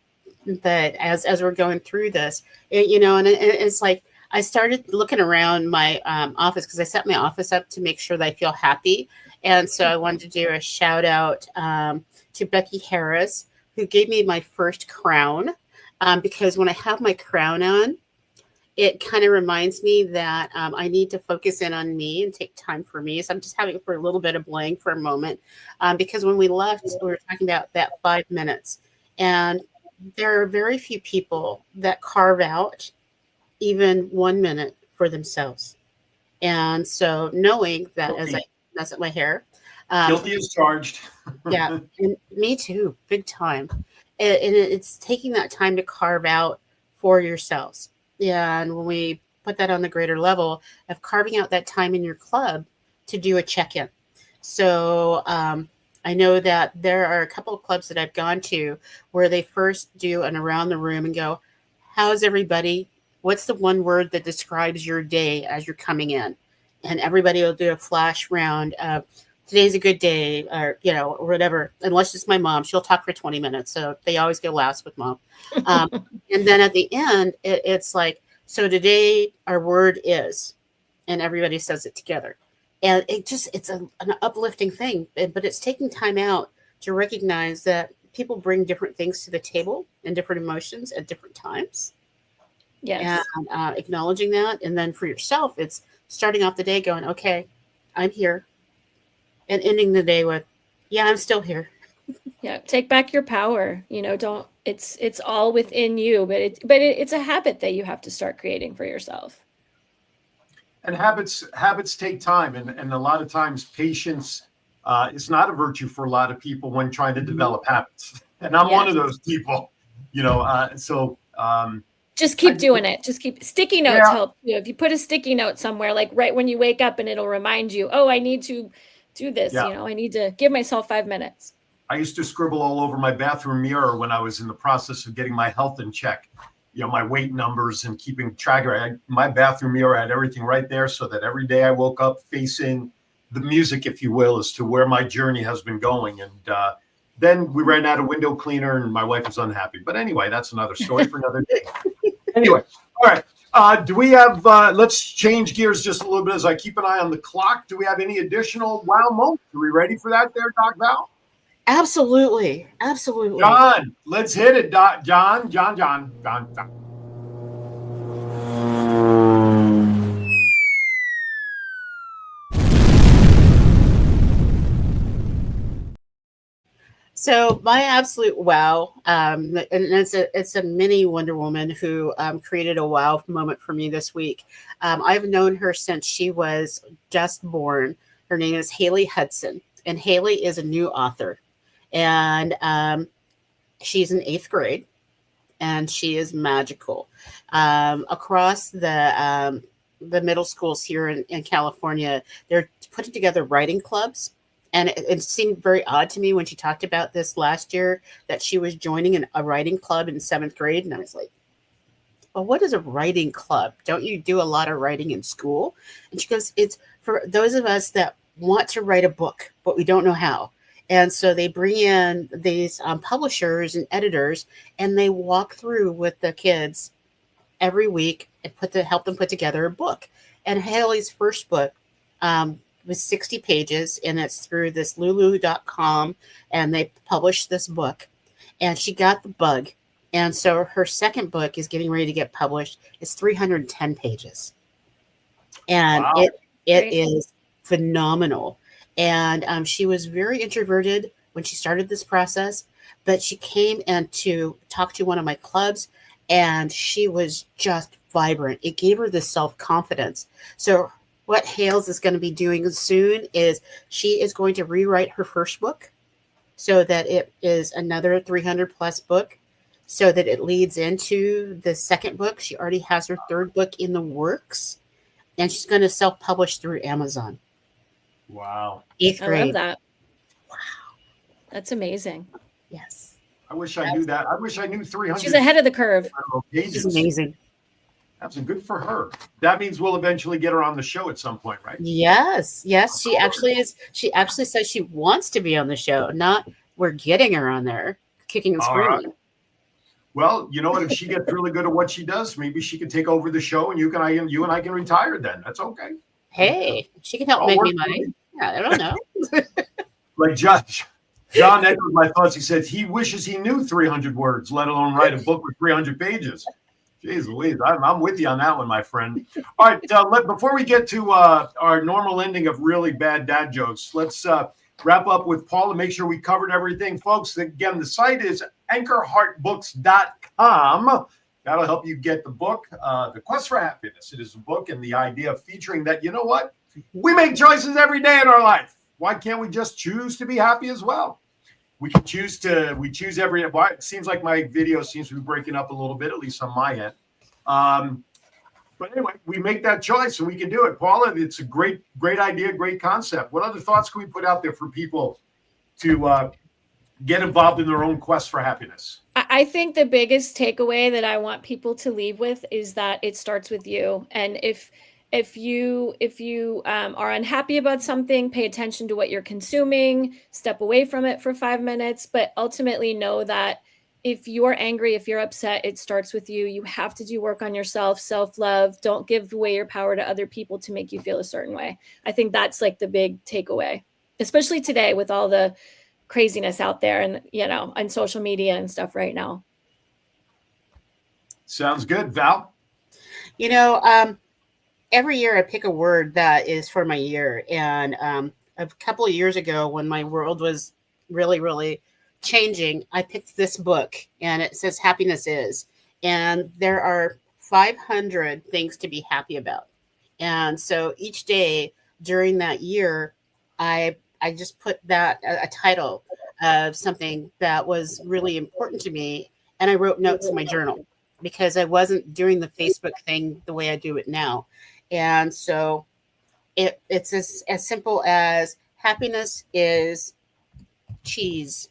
But as we're going through this, and it's like I started looking around my office because I set my office up to make sure that I feel happy. And so I wanted to do a shout out to Becky Harris, who gave me my first crown, because when I have my crown on, it kind of reminds me that I need to focus in on me and take time for me. So I'm just having for a little bit of blank for a moment, because when we left, we were talking about that 5 minutes. And there are very few people that carve out even 1 minute for themselves. And so knowing that as I mess up my hair. Guilty as charged. Yeah, and me too, big time. And it's taking that time to carve out for yourselves. Yeah, and when we put that on the greater level of carving out that time in your club to do a check-in. So I know that there are a couple of clubs that I've gone to where they first do an around the room and go, how's everybody? What's the one word that describes your day as you're coming in? And everybody will do a flash round of today's a good day, or, or whatever. Unless it's my mom, she'll talk for 20 minutes. So they always go last with mom. And then at the end, it's like, so today our word is, and everybody says it together. And it's an uplifting thing, but it's taking time out to recognize that people bring different things to the table and different emotions at different times. Yes. And acknowledging that. And then for yourself, it's starting off the day going, okay, I'm here. And ending the day with, yeah, I'm still here. Yeah, take back your power. Don't. It's all within you, but it's a habit that you have to start creating for yourself. And habits take time, and a lot of times patience is not a virtue for a lot of people when trying to develop habits. And I'm one of those people, Just keep doing it. Just keep sticky notes help too. If you put a sticky note somewhere, like right when you wake up, and it'll remind you, oh, I need to do this. Yeah. I need to give myself 5 minutes. I used to scribble all over my bathroom mirror when I was in the process of getting my health in check. My weight numbers and keeping track of my bathroom mirror had everything right there, so that every day I woke up facing the music, if you will, as to where my journey has been going. And then we ran out of window cleaner and my wife was unhappy. But anyway, that's another story for another day. Anyway, all right. Do we have, let's change gears just a little bit as I keep an eye on the clock. Do we have any additional wow moments? Are we ready for that there, Doc Val? Absolutely. Absolutely. John, let's hit it, Doc. John. So my absolute wow, and it's a mini Wonder Woman who created a wow moment for me this week. I've known her since she was just born. Her name is Haley Hudson, and Haley is a new author, and she's in 8th grade, and she is magical. Across the middle schools here in California, they're putting together writing clubs. And it seemed very odd to me when she talked about this last year that she was joining a writing club in 7th grade. And I was like, well, what is a writing club? Don't you do a lot of writing in school? And she goes, it's for those of us that want to write a book, but we don't know how. And so they bring in these publishers and editors, and they walk through with the kids every week and help them put together a book. And Haley's first book was 60 pages, and it's through this Lulu.com, and they published this book, and she got the bug. And so her second book is getting ready to get published. It's 310 pages. And Wow. it is phenomenal. And she was very introverted when she started this process, but she came and to talk to one of my clubs, and she was just vibrant. It gave her this self-confidence. So what Hales is going to be doing soon is she is going to rewrite her first book so that it is another 300 plus book, so that it leads into the second book. She already has her third book in the works, and she's going to self-publish through Amazon. Wow. 8th grade. I love that. Wow. That's amazing. Yes. I wish I knew that. I wish I knew 300. She's ahead of the curve. Pages. She's amazing. That's good for her. That means we'll eventually get her on the show at some point, right? Yes. She actually is. She actually says she wants to be on the show. Not we're getting her on there, kicking and screaming. Right. Well, you know what? If she gets really good at what she does, maybe she can take over the show, and you and I can retire. Then that's okay. Hey, she can help make me money. Yeah, I don't know. Like John echoed my thoughts. He said he wishes he knew 300 words, let alone write a book with 300 pages. Jeez Louise, I'm with you on that one, my friend. All right, before we get to our normal ending of really bad dad jokes, let's wrap up with Paul and make sure we covered everything. Folks, again, the site is anchorheartbooks.com. That'll help you get the book, The Quest for Happiness. It is a book, and the idea of featuring that, you know what? We make choices every day in our life. Why can't we just choose to be happy as well? We choose every. Well, it seems like my video seems to be breaking up a little bit, at least on my end. But anyway, we make that choice and we can do it. Paula, it's a great idea, great concept. What other thoughts can we put out there for people to get involved in their own quest for happiness? I think the biggest takeaway that I want people to leave with is that it starts with you. And if you are unhappy about something, pay attention to what you're consuming, step away from it for 5 minutes, but ultimately know that if you're angry, if you're upset, it starts with you. You have to do work on yourself, self-love. Don't give away your power to other people to make you feel a certain way. I think that's like the big takeaway, especially today with all the craziness out there and, on social media and stuff right now. Sounds good. Val? Every year I pick a word that is for my year. And a couple of years ago when my world was really, really changing, I picked this book, and it says happiness is. And there are 500 things to be happy about. And so each day during that year, I just put that a title of something that was really important to me. And I wrote notes in my journal because I wasn't doing the Facebook thing the way I do it now. And so it's as simple as happiness is cheese.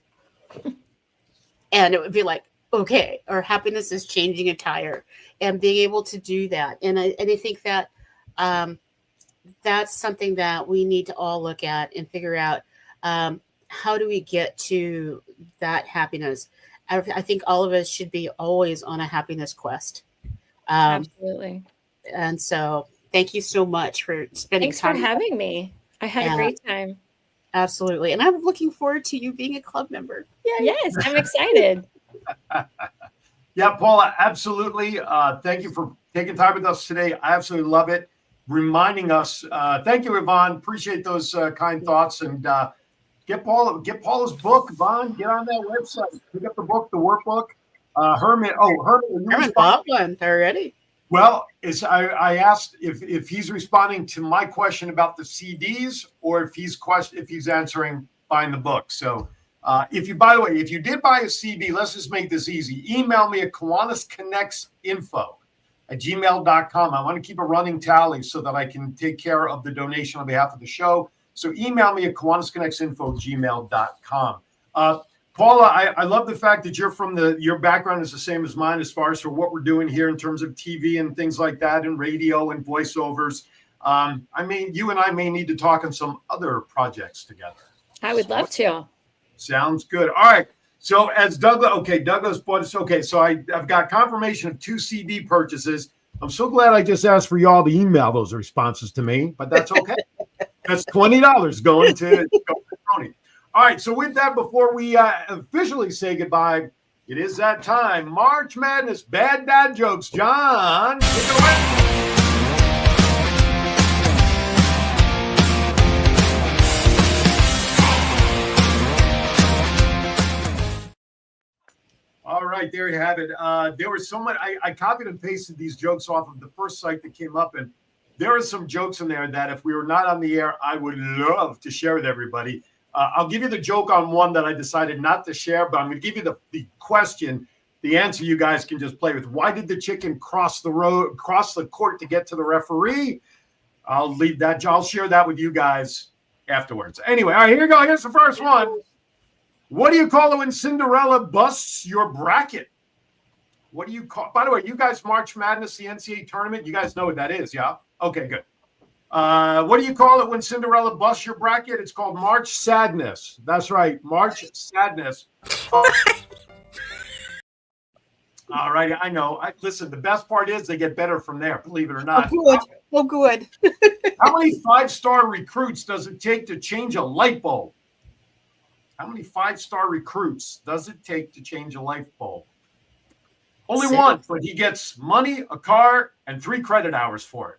And it would be like, okay, or happiness is changing a tire, and being able to do that. And I think that that's something that we need to all look at and figure out, how do we get to that happiness? I think all of us should be always on a happiness quest. Absolutely. And so thank you so much for spending Thanks for time. having me. I had a great time. Absolutely. And I'm looking forward to you being a club member. Yay. Yes, I'm excited. Yeah, Paula, absolutely. Thank you for taking time with us today. I absolutely love it. Reminding us. Thank you, Yvonne. Appreciate those kind thoughts. And get Paula's book, Yvonne. Get on that website. Pick up the book, the workbook. Herman. Herman bought one already. Well, I asked if he's responding to my question about the CDs or if he's answering buying the book. So if you did buy a CD, let's just make this easy. Email me at Kiwanis Connects info@gmail.com. I want to keep a running tally so that I can take care of the donation on behalf of the show. So email me at Kiwanis Connects info@gmail.com. Paula, I love the fact that your background is the same as mine as far as for what we're doing here in terms of TV and things like that and radio and voiceovers. I mean, you and I may need to talk on some other projects together. I would love to. Sounds good. All right. So as Douglas bought us. Okay. So I've got confirmation of 2 CD purchases. I'm so glad I just asked for y'all to email those responses to me, but that's okay. That's $20 going to Tony. All right, so with that, before we officially say goodbye, it is that time. March Madness, bad dad jokes. John, take it away. All right, there you have it. There were so many. I copied and pasted these jokes off of the first site that came up, and there are some jokes in there that if we were not on the air, I would love to share with everybody. I'll give you the joke on one that I decided not to share, but I'm going to give you the question. The answer you guys can just play with. Why did the chicken cross the court to get to the referee? I'll leave that. I'll share that with you guys afterwards. Anyway, all right, here we go. Here's the first one. What do you call it when Cinderella busts your bracket? What do you call? By the way, you guys March Madness, the NCAA tournament. You guys know what that is, yeah? Okay, good. What do you call it when Cinderella busts your bracket? It's called March Sadness. That's right, March Sadness. All right, I know. Listen, the best part is they get better from there, believe it or not. Oh, good. How many 5-star recruits does it take to change a light bulb? How many 5-star recruits does it take to change a light bulb? Only 6. one, but he gets money, a car, and 3 credit hours for it.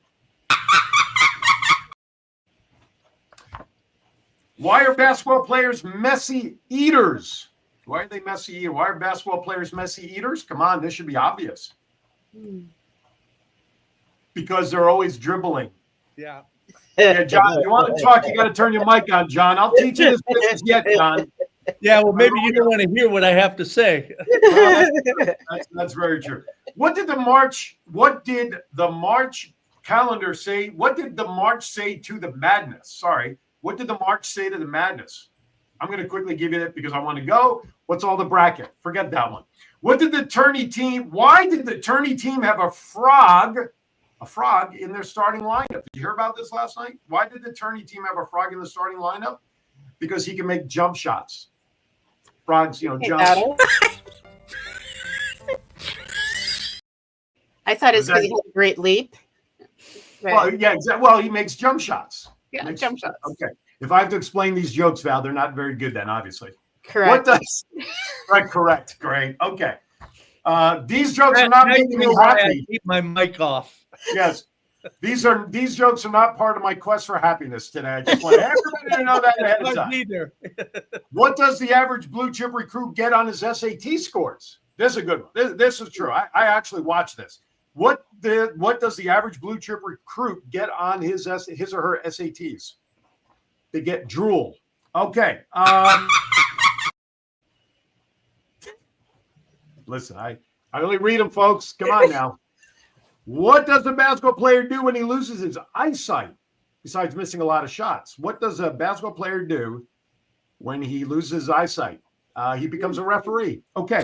Why are basketball players messy eaters? Why are they messy eaters? Why are basketball players messy eaters? Come on, this should be obvious. Because they're always dribbling. Yeah. Yeah, John, you want to talk, you got to turn your mic on, John. I'll teach you this business yet, John. Yeah, well, maybe you don't want to hear what I have to say. That's very true. What did the March calendar say? What did the March say to the madness? Sorry. What did the March say to the madness? I'm going to quickly give you that because I want to go. What's all the bracket? Forget that one. Why did the tourney team have a frog in their starting lineup? Did you hear about this last night? Why did the tourney team have a frog in the starting lineup? Because he can make jump shots. Frogs, jump. I thought it's because he had a great leap. Well, yeah, exactly. Well, he makes jump shots. Yeah, jump shots. Okay. If I have to explain these jokes, Val, they're not very good then, obviously. Correct. Correct. Great. Okay. These jokes are not making me happy. I keep my mic off. Yes. These jokes are not part of my quest for happiness today. I just want everybody to know that ahead of time. Neither. What does the average blue chip recruit get on his SAT scores? This is a good one. This is true. I actually watched this. What does the average blue chip recruit get on his or her SATs? They get drool. Okay. Listen, I only read them, folks. Come on now. What does a basketball player do when he loses his eyesight? Besides missing a lot of shots, what does a basketball player do when he loses his eyesight? He becomes a referee. Okay.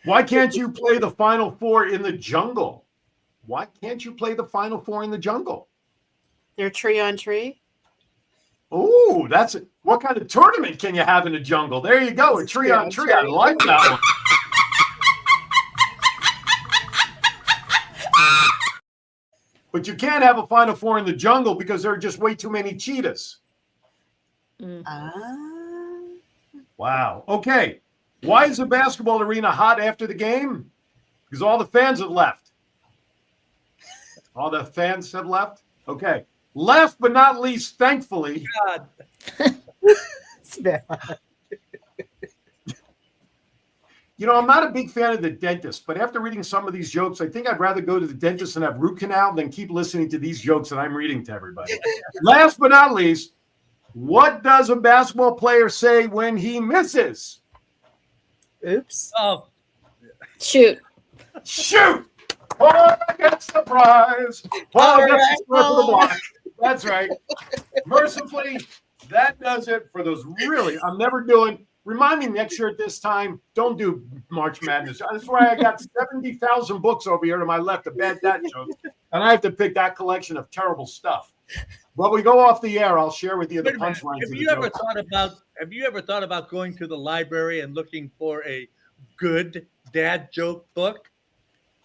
Why can't you play the Final Four in the jungle? Why can't you play the Final Four in the jungle? They're tree on tree. Oh, that's it. What kind of tournament can you have in the jungle? There you go. A tree on tree. I like that one. But you can't have a Final Four in the jungle because there are just way too many cheetahs. Wow. Okay. Why is the basketball arena hot after the game? Because all the fans have left. All the fans have left? Okay. Last but not least, thankfully. God. It's bad. You know, I'm not a big fan of the dentist, but after reading some of these jokes, I think I'd rather go to the dentist and have root canal than keep listening to these jokes that I'm reading to everybody. Last but not least, what does a basketball player say when he misses? Oops. Oh, Shoot. Shoot! Paul gets the prize. Paul gets the score for the block. That's right. Mercifully, that does it for those really, I'm never doing. Remind me next year at this time, don't do March Madness. That's why I got 70,000 books over here to my left of bad dad jokes. And I have to pick that collection of terrible stuff. But we go off the air. I'll share with you the wait a minute. punchlines. Have you ever thought about going to the library and looking for a good dad joke book?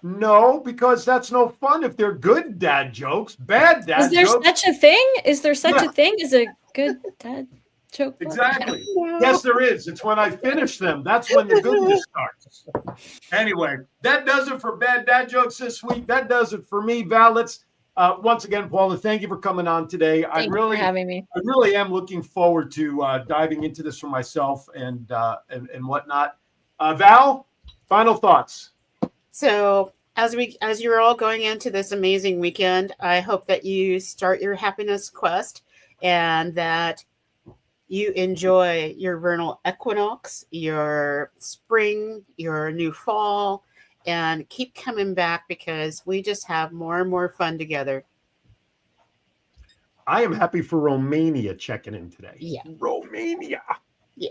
No, because that's no fun if they're good dad jokes. Bad dad Is there jokes. such a thing? Is there such Yeah. a thing as a good dad joke book? Exactly. Yes, there is. It's when I finish them. That's when the goodness starts. Anyway, that does it for bad dad jokes this week. That does it for me, Val. Let's once again, Paula, thank you for coming on today. Thank you for having me. I really am looking forward to diving into this for myself and whatnot. Val, final thoughts. So as you're all going into this amazing weekend, I hope that you start your happiness quest and that you enjoy your vernal equinox, your spring, your new fall, and keep coming back because we just have more and more fun together. I am happy for Romania checking in today. Yeah. Romania. Yeah.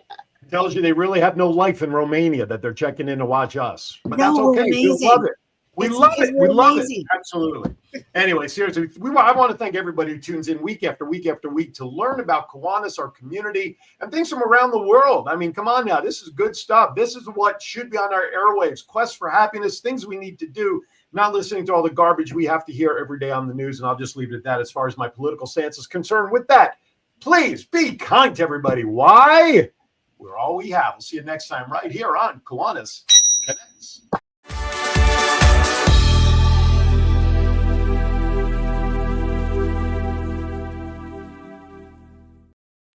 Tells you they really have no life in Romania that they're checking in to watch us. But that's No, okay. We amazing. love it. We It's love it. We love it. amazing. Absolutely. Anyway, seriously, I want to thank everybody who tunes in week after week after week to learn about Kiwanis, our community, and things from around the world. I mean, come on now. This is good stuff. This is what should be on our airwaves. Quest for happiness, things we need to do, not listening to all the garbage we have to hear every day on the news. And I'll just leave it at that as far as my political stance is concerned. With that, please be kind to everybody. Why? We're all we have. We'll see you next time right here on Kiwanis Connects.